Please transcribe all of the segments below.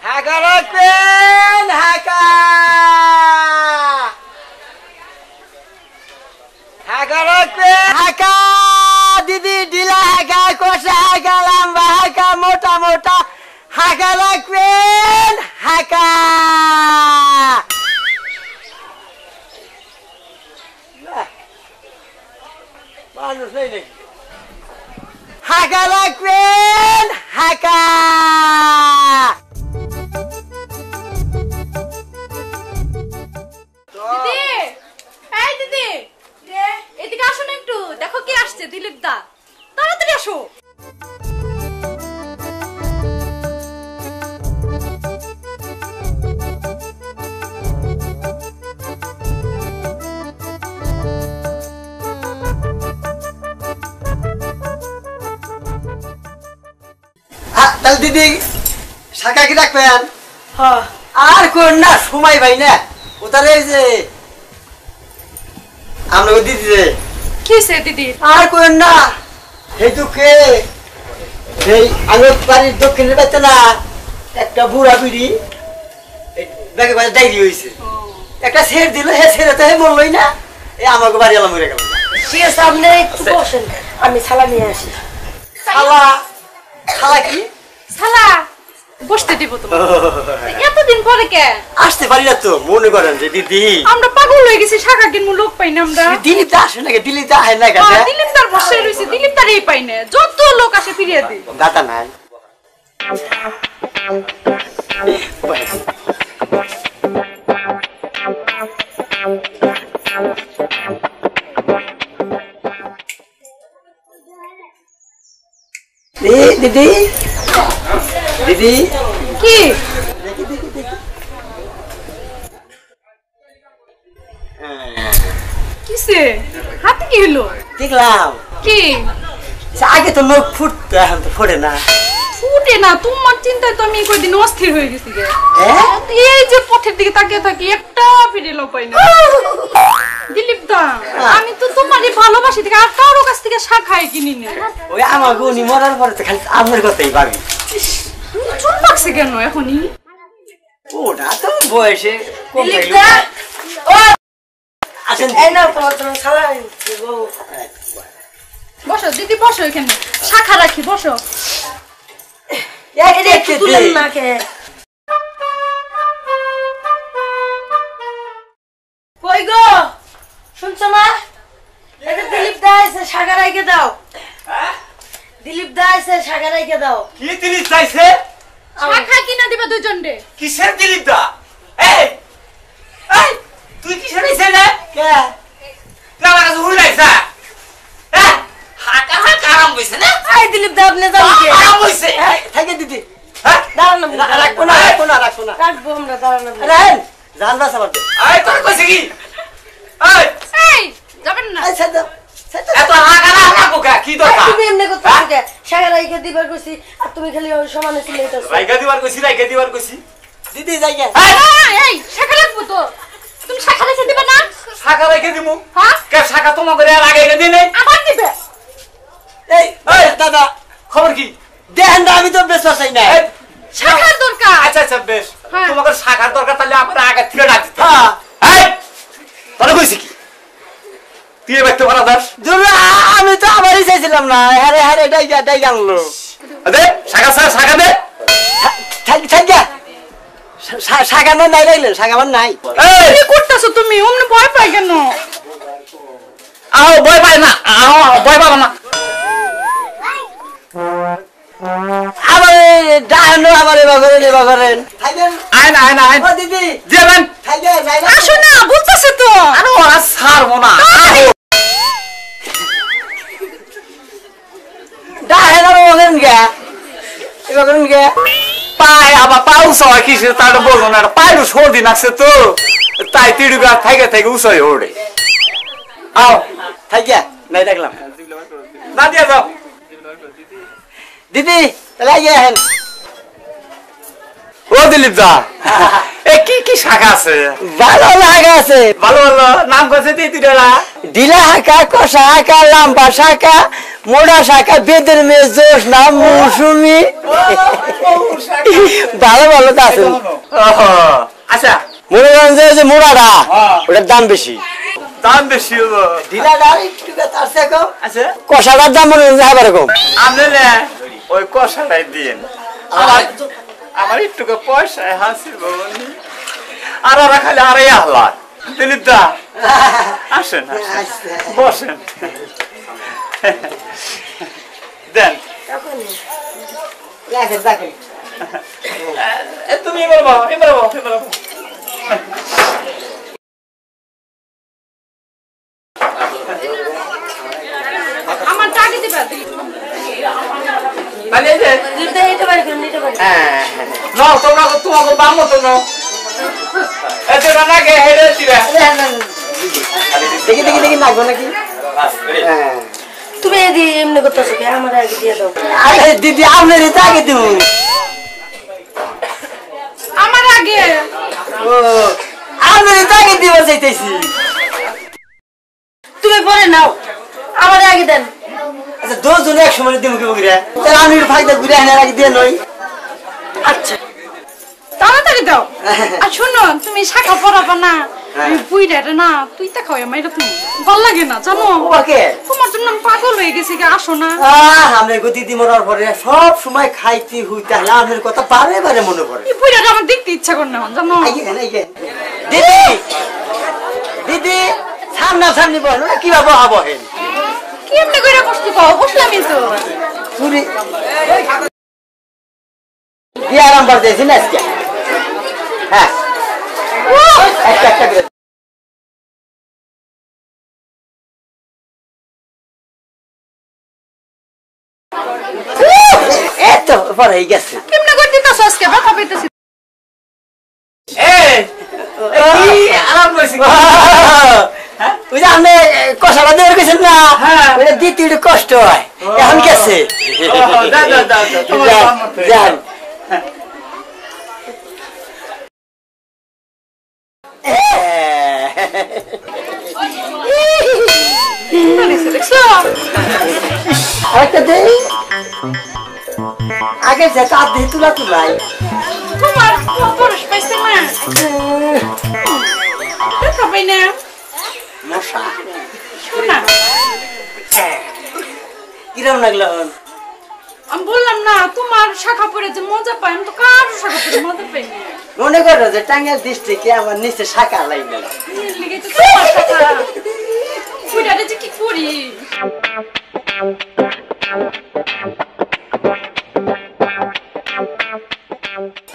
হাঁকা রাখবেন হাঁকা হাঁকা রাখবেন হাঁকা দিদি ঢিলা হাঁকা কষা হাঁকা লম্বা হাঁকা মোটা মোটা হাঁকা রাখবেন হাঁকা মানুষ নেই নাকি হাঁকা রাখবেন হাঁকা এদিকে আসো না একটু দেখো কে আসছে দিলীপ দা তাড়াতাড়ি আসো তাহলে দিদি শাখা কি রাখবেন আর কোন না সময় ভাই না ওটারে যে আমরা দিদি যে কিসে দিদি আর কোন না এই দুঃখে এই আমার বাড়ির দক্ষিণের বাড়িতে না একটা বুড়া বুড়ি ব্যাগে বাড়ি ডাইরি হয়েছে একটা ছেড় দিল হে ছেড়ে তো হে মরলই না এই আমাকে বাড়ি এলাম মরে গেল ঠিক আছে আপনি একটু বসেন আমি ছালা নিয়ে আসি শালা শালা কি শালা বসতে দিব তোমার এতদিন পরে কে আসতে পারি না তো মনে করেন যে দিদি আমরা পাগল হয়ে গেছি শাখা কিনবো লোক পাই না আমরা দিলীপ দা আসে নাকি দিলীপ দা হয় না কেন দিলীপ তার বসে রয়েছে দিলীপ তার এই পাই না যত লোক আসে ফিরিয়ে দিই দাদা নাই দিদি দিদি কি কিসে হাতে কি হলো দেখলাম কি আগে তো লোক ফুটতো এখন তো ফোড়ে না ফুটে না তোমার চিন্তায় তো আমি কয়দিন অস্থির হয়ে গেছি গে এই যে পথের দিকে তাকিয়ে থাকি একটা ফিরে লোক পাই না দিলীপ দা আমি তো তোমারই ভালোবাসি থেকে আর কারো কাছ থেকে শাখায় কিনি না ওই আমাকে উনি মরার পরে তো খালি আমার কথাই ভাবি চুল পাকছে কেন এখনই ওটা তো বয়সে কম দিলীপ হইলো। দা ও আসেন এই নাও তোমার জন্য ছালা আনছি গো বসো দিদি বসো এখানে শাখা রাখি বসো এটা একটু তুলেন না কে কই গো শুনছো না এটা দিলীপ দা এসে শাখা রাইকে দাও দিলীপ দা এসে শাখা রাইকে দাও কি দিলীপ চাইছে শাখা কিনা দিবা দুজন রে কিসের দিলীপ দা এই এই তুই কিসের নিছে না কে আমার কাছে হুই লাইছা হ্যাঁ হাকা হাকা আরাম কইছে না এই দিলীপ দা আপনি যাও কে আরাম হইছে থাকে দিদি হ্যাঁ দাঁড়ান না রাখবো না রাখবো না রাখবো না রাখবো আমরা দাঁড়ান না রাখেন জান বাস আমার এই তোর কইছে কি এই এই যাবেন না আচ্ছা দাও এত হাকা না রাখো কা কি দরকার তুমি এমনি করতে থাকে শাখা রাইকে দিবার কইছি আর তুমি খালি ওই সমানে চিল্লাইতাছো রাইগা দিবার কইছি দিদি যাই গে এই শাখা রাখবো তো তুমি শাখা রেখে দিবা না শাখা রেখে দিমু হ্যাঁ কে শাখা তোমার করে আগে দিই নাই আবার দিবে এই দাদা খবর কি দেখেন না আমি তো বেশ চাই না এই, শাখার দরকার আচ্ছা আচ্ছা বেশ হ্যাঁ। তোমাকে শাখার দরকার তাহলে আমরা আগে থেকে ডাক দিতে হ্যাঁ এই তাহলে কইছি কি তুই এবার তো বলা দাস দুলা আমি তো আমারই চাইছিলাম না আরে আরে ডাই আনলো দে শাখা দে থাক সাগানো নাই লাগলেন সাগাবার নাই এই কি করতেছো তুমি অমনে ভয় পাই কেন আও ভয় পাই না ভয় পাবো না আবার ডাহানো আবার এবার করেন থাকেন আইন ও দিদি যাবেন থাকেন নাই না আসো না বুঝতেছো তো আরে ওরা ছাড়বো না ডাহানো বলেন গে এবার করেন গে পায় আবার পা উঁচা কিসে তার বলবো না পায়ের সর্দি নাকছে তো তাই তিড়ুগা থেকে উঁচাই ওড়ে আও থাকিয়া নাই দেখলাম না দিয়া যাও দিদি তাহলে আগে হেন ও দিলীপ দা এ কি শাখা আছে ভালো লাগা আছে ভালো নাম কইছে তুই তিড়া ঢিলা হাঁকা কষা হাঁকা লম্বা শাখা মোড়া শাখা বেদের মেয়ে জোশ না মৌসুমি ভালো ভালো তো আছেন আচ্ছা মনে করেন যে মোড়াটা ওটার দাম বেশি দাম বেশি হলো ঢিলাটার একটু তার থেকে কম আচ্ছা কষাটার দাম মনে হয় আবার কম আপনি না ওই কষাটাই দিন আমার একটু পয়সায় হাসির বাবনি আর ওরা খালি আড়াই হালার দিলীপ দা আসেন বসেন দেন তুমি এবার বাবা এবার বাবা এবার বাবা আমার টাকা দিবা মানে এই যে নিতে পারি নাও তোমরা তোমাকে বামো তো নাও এতে না গে হেরে দিবা দেখি দেখি দেখি নাকবো নাকি তুমি এমনি করতেছো কি আমার আগে দিয়ে দাও আরে দিদি আপনার এটা আগে দিব আমার আগে ও আপনার এটা আগে দিব চাইতেছি তুমি পরে নাও আমার আগে দেন আচ্ছা দুজনে এক সময় দিব কি বগিরা তাহলে আমি ফায়দা ঘুরে আনার আগে দিয়ে নই আচ্ছা তাড়াতাড়ি দাও আর শোনো তুমি শাখা পরাবা না আমি বুইরা না তুই তা খাওয়া মাইরা তুমি ভাল লাগে না জানো ওকে তোমার জন্য আমি পাগল হয়ে গেছি আসো না আমরা দিদি মরার পরে সব সময় খাইতে হইতে হলে আপনার কথা বারে বারে মনে পড়ে এই বুইরাটা আমার দেখতে ইচ্ছা করে না জানো দিদি দিদি সামনাসামনি বল না কিভাবে হবো হেন কেমনে কইরা বসতে পাও বসলামই তো পুরি দিয়ে আরাম বার দিয়েছি না আজকে হ্যাঁ একটা একটা করে এত পরে গেছে কেমনে করে দিতাছ আজকে ব্যথা পাইতেছি এই আরাম কইছি ওই যে আপনি কষাটা দিয়ে গেছেন না ওইটা দিতে একটু কষ্ট হয় এখন গেছে যান দেখছো আরেকটা দেই আগে যে তার দিয়ে তুলা তুলাই তোমার পরশ পাইছে না ব্যথা পাই না মশা শোনা কিরম লাগলো আমি বললাম না তোমার শাখা পরে যে মজা পাই আমি তো কারো শাখা পরে মজা পাই না মনে করো যে টাঙ্গাইল ডিস্ট্রিক্টে আমার নিচে শাখা লাইনে লেগে তো তোমার শাখা বুইরাটা যে কি করি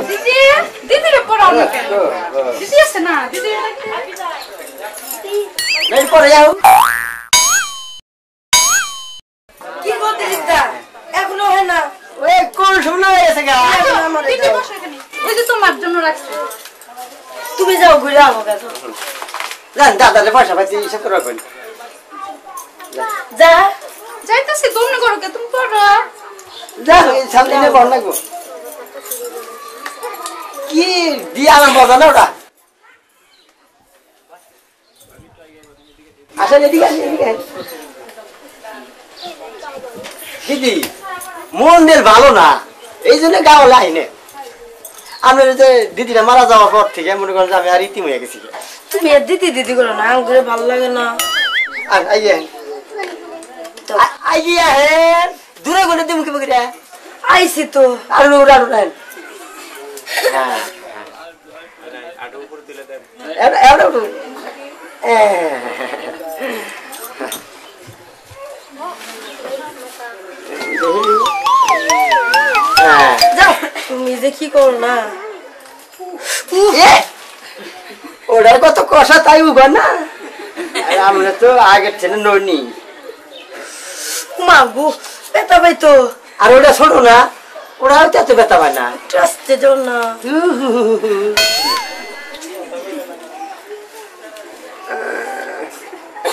দিদি দিদিরে পড়াও না কেন দিদি আছে না দিদি পরে যাও কি বলতে দিদা এখনো হয় না ওই কোন সময় হয়ে গেছে গা দিদি বসে এখানে ওই যে তোমার জন্য রাখছি তুমি যাও ঘুরে আবো কেন জান দাদারে পয়সা পাচ্ছি হিসাব করে রাখবেন যা যাইতাছি তুমি করো কে তুমি পড়ো যা সামনে নিয়ে ভালো লাগবো কি দিয়ে আরাম বাজা না ওটা আসলে এদিকে আসে এদিকে দিদি মন্দির ভালো না এই জন্য গাও লাইনে আমরা যে দিদিটা মারা যাওয়ার পর থেকে মনে করেন যে আমি আর ইতিম হয়ে গেছি তুমি আর দিদি দিদি করো না আমার ঘুরে ভালো লাগে না আর আইয়ে আইয়ে হেন দূরে গনে দিমু কি বগিরা আইছি তো আর উড়া উড়ান হ্যাঁ আটো উপর দিলে দেন এড়া উড়ু যাও তুমি যে কি করো না ওটার কত কষা তাই উগো না আমরা তো আগের ছেলে ননি মা গো বেতা পাই তো আর ওটা ছোট না ওরা হয়তো এত ব্যথা পায় না ট্রাস্টে যাও না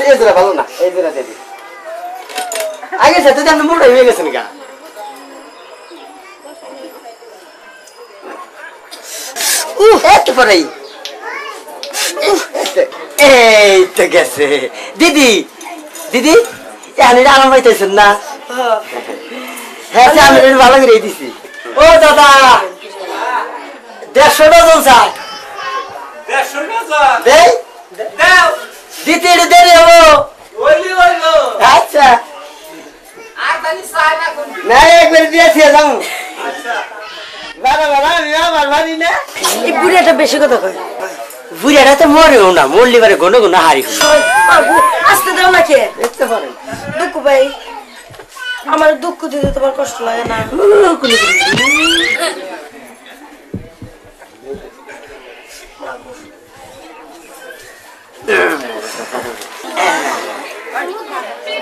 এই জোড়া ভালো না এই জোড়া দিদি আগের সাথে তো আপনি মোটা হয়ে গেছেন গা এত পরেই এই তো গেছে দিদি দিদি এখানে আরাম পাইতেছেন না হ্যাঁ আমি ভালো করে দিছি। ও দাদা 150 ডজন চাই দেই দিতে একটু দেরি হবো। আচ্ছা না একবার দিয়েছি যাবো বাবা বাবা আমি আমার ভাবি না। এই বুড়িটা বেশি কথা কয়। বুড়িয়াটা তো মরেও না, মরলি বারে ঘন ঘন হারি আসতে দাও না কে দেখতে পারেন। দুঃখ ভাই আমার দুঃখ দিতে তোমার কষ্ট লাগে না?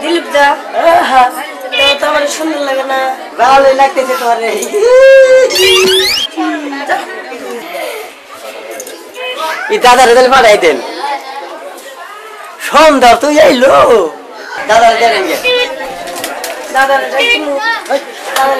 দিলীপ দা তো আমার সুন্দর লাগে না? ভালোই লাগতেছে তোমার এই দাদার তাহলে পাঠাই দেন সন্ধ্যা তুই আইলো দাদার দেন দাদার দাদার